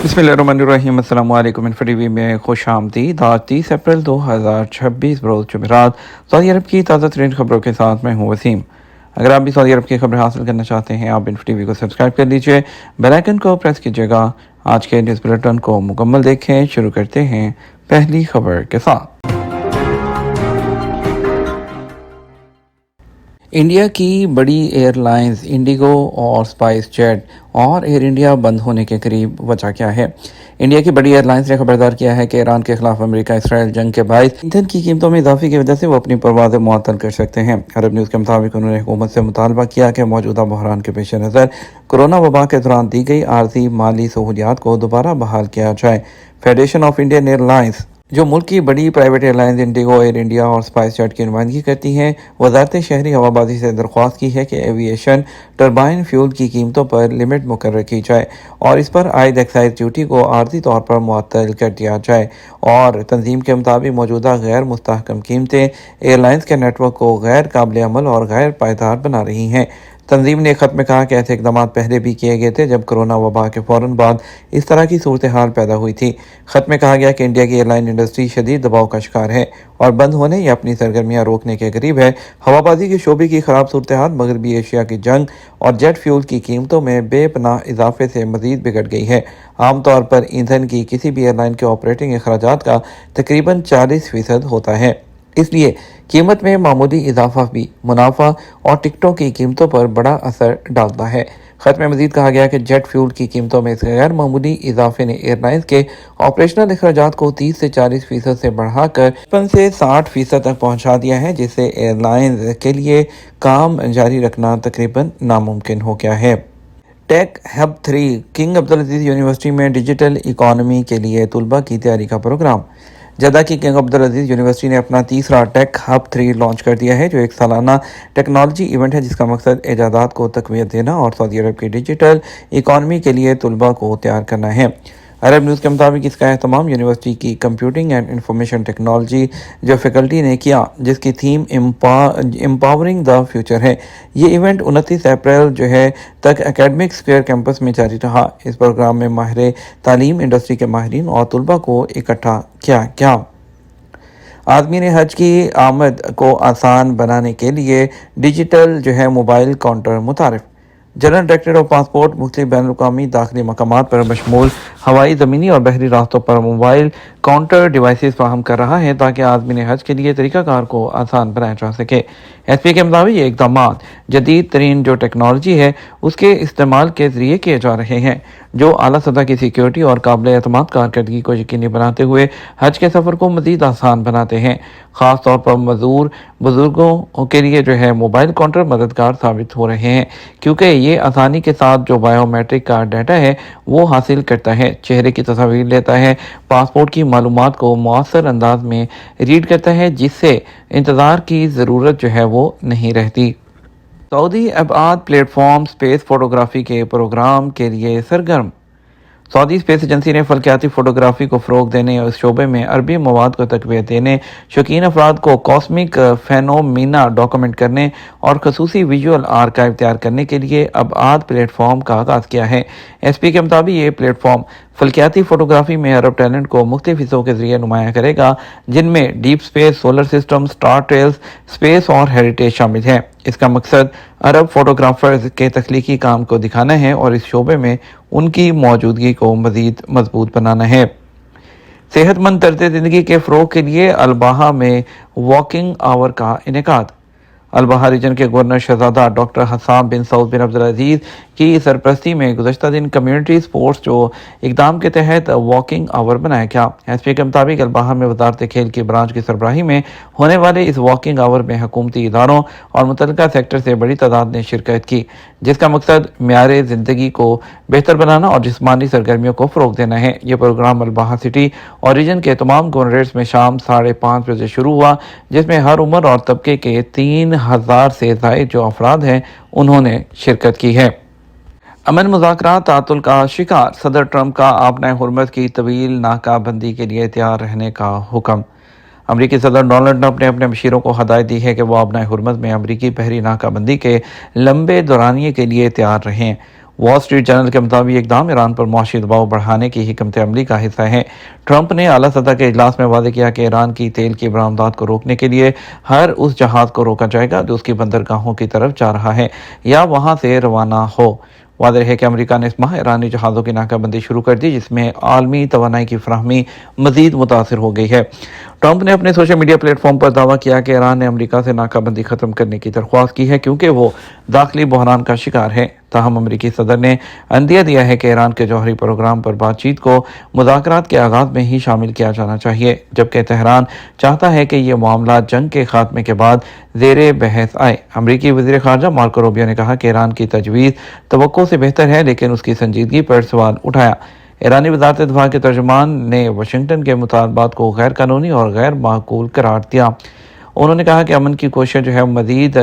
बिस्मिल्लाहिर्रहमानिर्रहीम। अस्सलाम वालेकुम। इन्फो टीवी में खुश आमदीद। आज 30 अप्रैल 2026 बरोज़ जुमेरात सऊदी अरब की ताज़ा तरीन खबरों के साथ मैं हूँ वसीम। अगर आप भी सऊदी अरब की खबरें हासिल करना चाहते हैं, आप इन्फो टीवी को सब्सक्राइब कर लीजिए, बेल आइकन को प्रेस कीजिएगा। आज के न्यूज़ बुलेटिन को मुकम्मल देखें। शुरू करते हैं पहली खबर के साथ। इंडिया की बड़ी एयरलाइंस इंडिगो और स्पाइस जेट और एयर इंडिया बंद होने के करीब। वजह क्या है? इंडिया की बड़ी एयरलाइंस ने खबरदार किया है कि ईरान के खिलाफ अमेरिका इसराइल जंग के बायस ईंधन की कीमतों में इजाफे की वजह से वो अपनी परवाज़ें मुअत्तल कर सकते हैं। अरब न्यूज़ के मुताबिक उन्होंने हुकूमत से मुतालबा किया कि मौजूदा बहरान के पेश नज़र कोरोना वबा के दौरान दी गई आर्जी माली सहूलियात को दोबारा बहाल किया जाए। फेडरेशन ऑफ इंडियन एयरलाइंस, जो मुल्क की बड़ी private airlines Indigo, air India और स्पाइस जेट की नुमाइंदगी करती हैं, वजारत शहरी हवाबाजी से दरख्वास्त की है कि एविएशन टर्बाइन फ्यूल की कीमतों पर लिमिट मुकर्रर की जाए और इस पर आयद एक्साइज ड्यूटी को आर्जी तौर पर मुअत्तल कर दिया जाए। और तंजीम के मुताबिक मौजूदा गैर मुस्तहकम कीमतें एयरलाइंस के नेटवर्क को गैर काबिल अमल और गैर पायदार बना रही हैं। तंजीम ने खत में कहा कि ऐसे इकदाम पहले भी किए गए थे जब कोरोना वबा के फ़ौरन बाद इस तरह की सूरत हाल पैदा हुई थी। खत में कहा गया कि इंडिया की एयरलाइन इंडस्ट्री शदीद दबाव का शिकार है और बंद होने या अपनी सरगर्मियां रोकने के करीब है। हवाबाजी के शोबे की खराब सूरत हाल मगरबी एशिया की जंग और जेट फ्यूल की कीमतों में बेपनाह इजाफे से मजीद बिगड़ गई है। आमतौर पर ईंधन की किसी भी एयरलाइन के ऑपरेटिंग अखराजात का तकरीबन 40% होता है, इसलिए कीमत में मामूली इजाफा भी मुनाफा और टिकटों की कीमतों पर बड़ा असर डालता है। खत में मजीद कहा गया कि जेट फ्यूल की कीमतों में इस गैर मामूली इजाफे ने एयरलाइंस के ऑपरेशनल अखराजात को 30 से 40% से बढ़ाकर 55 से 60% तक पहुंचा दिया है, जिससे एयरलाइंस के लिए काम जारी रखना तकरीबन नामुमकिन हो गया है। टेक हब 3 किंग अब्दुल अजीज यूनिवर्सिटी में डिजिटल इकॉनमी के लिए तुलबा की तैयारी का प्रोग्राम। जद्दा की किंग अब्दुल अजीज यूनिवर्सिटी ने अपना तीसरा टेक हब 3 लॉन्च कर दिया है, जो एक सालाना टेक्नोलॉजी इवेंट है जिसका मकसद ईजादात को तक़वियत देना और सऊदी अरब की डिजिटल इकॉनमी के लिए तुलबा को तैयार करना है। अरब न्यूज़ के मुताबिक इसका एहतमाम यूनिवर्सिटी की कंप्यूटिंग एंड इंफॉर्मेशन टेक्नोलॉजी जो फैकल्टी ने किया, जिसकी थीम एम्पावरिंग द फ्यूचर है। ये इवेंट 29 अप्रैल तक एकेडमिक स्क्वायर कैंपस में जारी रहा। इस प्रोग्राम में माहिर तालीम, इंडस्ट्री के माहिरीन और तुलबा को इकट्ठा किया गया। आदमी ने हज की आमद को आसान बनाने के लिए डिजिटल मोबाइल काउंटर मुतारिफ। जनरल डायरेक्टर ऑफ पासपोर्ट मुख्तलिफ बैनुल-अक़वामी दाखिली मकामात पर मशमूल हवाई, ज़मीनी और बहरी रास्तों पर मोबाइल काउंटर डिवाइसेस फराहम कर रहा है ताकि आदमी हज के लिए तरीक़ाकार को आसान बनाया जा सके। एसपी के मुताबिक ये इक़दाम जदीद तरीन जो टेक्नोलॉजी है उसके इस्तेमाल के ज़रिए किए जा रहे हैं, जो आला सतह की सिक्योरिटी और काबिल एतमाद कारकर्दगी को यकीनी बनाते हुए हज के सफ़र को मज़ीद आसान बनाते हैं। ख़ास तौर पर मज़दूर बुज़ुर्गों के लिए मोबाइल काउंटर मददगार साबित हो रहे हैं, क्योंकि ये आसानी के साथ जो बायोमेट्रिक का डाटा है वो हासिल करता है, चेहरे की तस्वीर लेता है, पासपोर्ट की मालूमात को मौसर अंदाज में रीड करता है, जिससे इंतज़ार की ज़रूरत वो नहीं रहती। सऊदी अबाद प्लेटफॉर्म स्पेस फोटोग्राफी के प्रोग्राम के लिए सरगर्म। सऊदी स्पेस एजेंसी ने फल्कियाती फ़ोटोग्राफी को फ़रोग देने और इस शोबे में अरबी मवाद को तक़वियत देने, शौकीन अफराद को कॉस्मिक फेनोमीना डॉक्यूमेंट करने और खसूसी विजुअल आर्काइव तैयार करने के लिए अबाद प्लेटफॉर्म का आगाज़ किया है। एसपी के मुताबिक ये प्लेटफॉर्म फल्कियाती फ़ोटोग्राफी में अरब टैलेंट को मुख्तलिफ हिस्सों के जरिए नुमाया करेगा, जिनमें deep space, solar system, star trails, space और हेरिटेज शामिल है। इसका मकसद अरब फोटोग्राफर्स के तख्लीकी काम को दिखाना है और इस शोबे में उनकी मौजूदगी को मज़ीद मजबूत बनाना है। सेहतमंद तर्ज ज़िंदगी के फ़रोग़ के लिए अलबाहा में वॉकिंग आवर का इनेकाद। अलबाहा रीजन के गवर्नर शहजादा डॉक्टर हसाम बिन सऊद बिन अब्दुल अजीज़ की सरपरस्ती में गुज़श्ता दिन कम्युनिटी स्पोर्ट्स जो इक़दाम के तहत वॉकिंग आवर बनाया गया। एसपी के मुताबिक अलबाहा में वजारत खेल की ब्रांच की सरबराही में होने वाले इस वॉकिंग आवर में हुकूमती इदारों और मुतल्लिका सेक्टर से बड़ी तादाद ने शिरकत की, जिसका मकसद म्यारे ज़िंदगी को बेहतर बनाना और जिस्मानी सरगर्मियों को फ़रोग़ देना है। यह प्रोग्राम अलबाहा सिटी और रीजन के तमाम गवर्नरेट्स में शाम 5:30 बजे शुरू हुआ, जिसमें हर उम्र और तबके के 3000 से ज़ायद जो अफराद हैं उन्होंने शिरकत की है। अमन मुज़ाकरात तातुल का शिकार। सदर ट्रंप का आपनाए हुर्मत की तवील नाकाबंदी के लिए तैयार रहने का हुक्म। अमरीकी सदर डोनाल्ड ट्रंप ने अपने मशीरों को हदायत दी है कि वो आपनाए हुर्मत में अमरीकी बहरी नाकाबंदी के लंबे दौरानिए के लिए तैयार रहें। वॉल स्ट्रीट जर्नल के मुताबिक ये इक़दाम ईरान पर मुआशी दबाव बढ़ाने की हिकमत अमली का हिस्सा है। ट्रंप ने आला सतह के इजलास में वादे किया कि ईरान की तेल की बरामदात को रोकने के लिए हर उस जहाज़ को रोका जाएगा जो उसकी बंदरगाहों की तरफ जा रहा है या वहाँ से रवाना हो। वादे है कि अमेरिका ने इस माह ईरानी जहाज़ों की नाकाबंदी शुरू कर दी, जिसमें आलमी तवानाई की फराहमी मज़ीद मुतासर हो गई है। ट्रंप ने अपने सोशल मीडिया प्लेटफॉर्म पर दावा किया कि ईरान ने अमेरिका से नाकाबंदी ख़त्म करने की दरख्वास्त की है क्योंकि वो दाखिली बहरान का शिकार है। ताहम अमेरिकी सदर ने अंदिया दिया है कि ईरान के जौहरी प्रोग्राम पर बातचीत को मुज़ाकरात के आगाज़ में ही शामिल किया जाना चाहिए, जबकि तेहरान चाहता है कि यह मामला जंग के खात्मे के बाद ज़ेरे बहस आए। अमरीकी वज़ीर ख़ारजा मार्को रूबियो ने कहा कि ईरान की तजवीज़ तवक्को से बेहतर है, लेकिन उसकी संजीदगी पर सवाल उठाया। ईरानी वज़ारत दिफ़ा के तर्जुमान ने वाशिंगटन के मुतालबात को गैर कानूनी और गैर माकूल करार दिया। उन्होंने कहा कि अमन की कोशिशें मज़ीद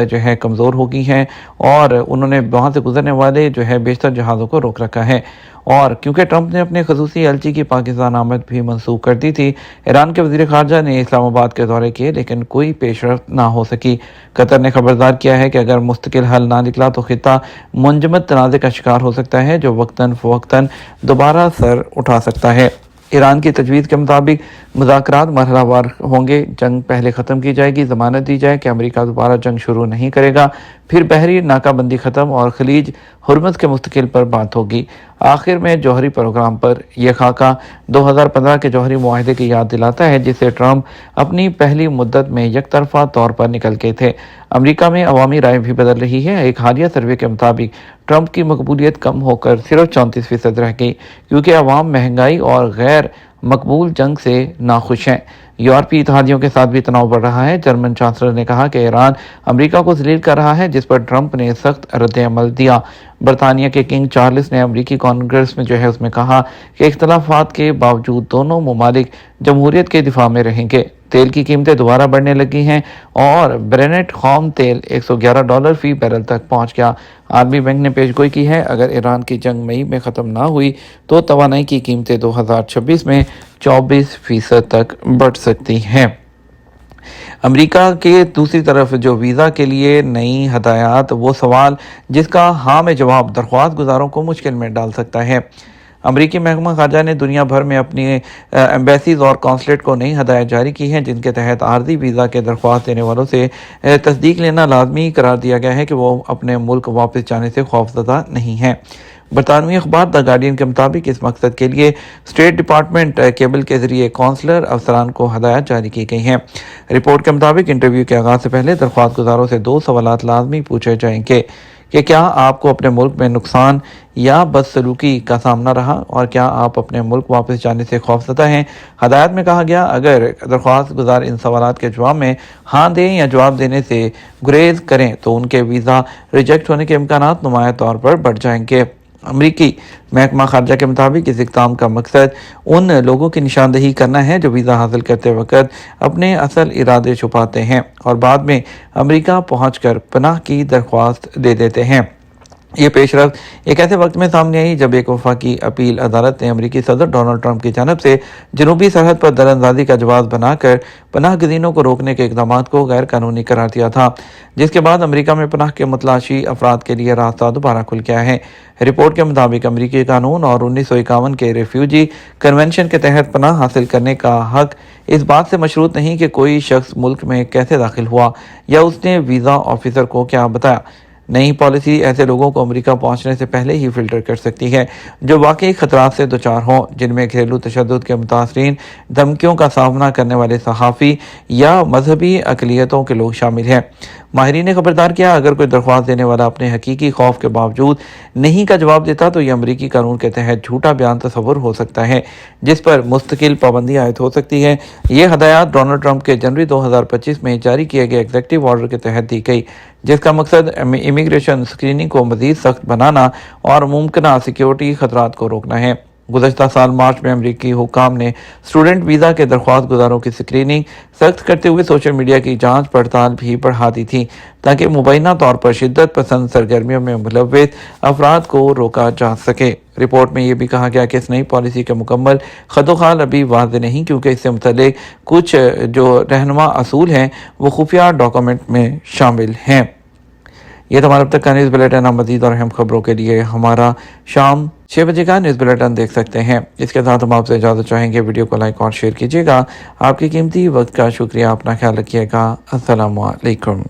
कमज़ोर हो गई हैं और उन्होंने वहाँ से गुजरने वाले बेशतर जहाज़ों को रोक रखा है। और क्योंकि ट्रंप ने अपने खसूसी एलची की पाकिस्तान आमद भी मनसूख कर दी थी, ईरान के वज़ीर ख़ारजा ने इस्लामाबाद के दौरे किए लेकिन कोई पेशरफ्त ना हो सकी। कतर ने खबरदार किया है कि अगर मुस्तकिल हल ना निकला तो खित्ता मुंजमद तनाज़े का शिकार हो सकता है, जो वक्तन फ़वक्तन दोबारा सर उठा सकता है। ईरान की तजवीज़ के मुताबिक मुज़ाकरात मरहलावार होंगे। जंग पहले ख़त्म की जाएगी, ज़मानत दी जाए कि अमेरिका दोबारा जंग शुरू नहीं करेगा, फिर बहरी नाकाबंदी ख़त्म और खलीज हुर्मुज़ के मुस्तकिल पर बात होगी। आखिर में जौहरी प्रोग्राम पर यह खाका 2015 के जौहरी मुआहदे की याद दिलाता है, जिसे ट्रंप अपनी पहली मुद्दत में यकतरफा तौर पर निकल गए थे। अमेरिका में अवामी राय भी बदल रही है। एक हालिया सर्वे के मुताबिक ट्रंप की मकबूलियत कम होकर सिर्फ 34% रह गई, क्योंकि अवाम महंगाई और गैर मकबूल जंग से नाखुश हैं। यूरोपीय इत्तेहादियों के साथ भी तनाव बढ़ रहा है। जर्मन चांसलर ने कहा कि ईरान अमेरिका को ज़लील कर रहा है, जिस पर ट्रंप ने सख्त रद्द-ए-अमल दिया। बरतानिया के किंग चार्ल्स ने अमेरिकी कांग्रेस में उसमें कहा कि इख्तलाफात के बावजूद दोनों ममालिक जमहूरियत के दिफा में रहेंगे। तेल की कीमतें दोबारा बढ़ने लगी हैं और ब्रेनेट खाम तेल $111 फी बैरल तक पहुंच गया। आलमी बैंक ने पेशगोई की है, अगर ईरान की जंग मई में ख़त्म ना हुई तो तवानाई की कीमतें 2026 में 24% तक बढ़ सकती हैं। अमेरिका के दूसरी तरफ वीज़ा के लिए नई हदायत, वो सवाल जिसका हाँ में जवाब दरख्वास्त गुजारों को मुश्किल में डाल सकता है। अमरीकी महकमा ख़ारजा ने दुनिया भर में अपनी एम्बेसीज और कौंसलेट को नई हदायत जारी की हैं, जिनके तहत आर्जी वीज़ा के दरख्वास्त देने वालों से तस्दीक लेना लाजमी करार दिया गया है कि वो अपने मुल्क वापस जाने से खौफजदा नहीं हैं। बरतानवी अखबार द गार्डियन के मुताबिक इस मकसद के लिए स्टेट डिपार्टमेंट केबल के जरिए कौंसलर अफसरान को हदायत जारी की गई हैं। रिपोर्ट के मुताबिक इंटरव्यू के आगाज़ से पहले दरख्वास्त गुजारों से 2 सवालात लाजमी पूछे जाएंगे कि क्या आपको अपने मुल्क में नुकसान या बदसलूकी का सामना रहा और क्या आप अपने मुल्क वापस जाने से खौफजदा हैं। हदायत में कहा गया, अगर दरख्वास्त गुजार इन सवालात के जवाब में हाँ दें या जवाब देने से गुरेज करें तो उनके वीज़ा रिजेक्ट होने के इम्कानात नुमाया तौर पर बढ़ जाएंगे। अमरीकी महकमा ख़ारजा के मुताबिक इस इक़दाम का मकसद उन लोगों की निशानदही करना है जो वीज़ा हासिल करते वक्त अपने असल इरादे छुपाते हैं और बाद में अमरीका पहुंचकर पनाह की दरख्वास्त दे देते हैं। ये पेशरफ्त एक ऐसे वक्त में सामने आई जब एक वफाकी अपील अदालत ने अमरीकी सदर डोनाल्ड ट्रंप की जानब से जनूबी सरहद पर दरअंदाजी का जवाब बनाकर पनाह गज़ीनों को रोकने के इक़दाम को गैर कानूनी करार दिया था, जिसके बाद अमरीका में पनाह के मुतलाशी अफराद के लिए रास्ता दोबारा खुल गया है। रिपोर्ट के मुताबिक अमरीकी कानून और 1951 के रेफ्यूजी कन्वेंशन के तहत पनाह हासिल करने का हक इस बात से मशरूत नहीं कि कोई शख्स मुल्क में कैसे दाखिल हुआ या उसने वीज़ा ऑफिसर को क्या बताया। नई पॉलिसी ऐसे लोगों को अमेरिका पहुंचने से पहले ही फिल्टर कर सकती है जो वाकई खतरात से दोचार हों, जिनमें घरेलू तशद्दुद के मुतासरीन, धमकियों का सामना करने वाले सहाफ़ी या मजहबी अक़लियतों के लोग शामिल हैं। माहिरीन ने खबरदार किया, अगर कोई दरख्वास्त देने वाला अपने हकीकी खौफ के बावजूद नहीं का जवाब देता तो यह अमरीकी कानून के तहत झूठा बयान तस्वुर हो सकता है, जिस पर मुस्तकिल पाबंदी आयद हो सकती है। ये हदायत डोनाल्ड ट्रंप के जनवरी 2025 में जारी किए गए एग्जीक्यूटिव ऑर्डर के तहत दी गई, जिसका मकसद इमिग्रेशन स्क्रीनिंग को मज़ीद सख्त बनाना और मुमकिन सिक्योरिटी खतरात को रोकना है। गुज़श्ता साल मार्च में अमरीकी हुक्काम ने स्टूडेंट वीज़ा के दरख्वास्त गुजारों की स्क्रीनिंग सख्त करते हुए सोशल मीडिया की जांच पड़ताल भी बढ़ा दी थी, ताकि मुबैना तौर पर शिद्दत पसंद सरगर्मियों में मुलव्विस अफराद को रोका जा सके। रिपोर्ट में यह भी कहा गया कि इस नई पॉलिसी के मुकम्मल खदोखाल अभी वाज़ेह नहीं, क्योंकि इससे मुतल्लिक कुछ जो रहनुमा असूल हैं वो खुफिया डॉक्यूमेंट में शामिल हैं। یہ تو ہمارا اب تک کا نیوز بلیٹن. مزید اور اہم خبروں کے لیے ہمارا شام 6 بجے کا نیوز بلیٹن دیکھ سکتے ہیں. اس کے ساتھ ہم آپ سے اجازت چاہیں گے. ویڈیو کو لائک اور شیئر کیجیے گا. آپ کی قیمتی وقت کا شکریہ. اپنا خیال رکھیے گا. السلام علیکم.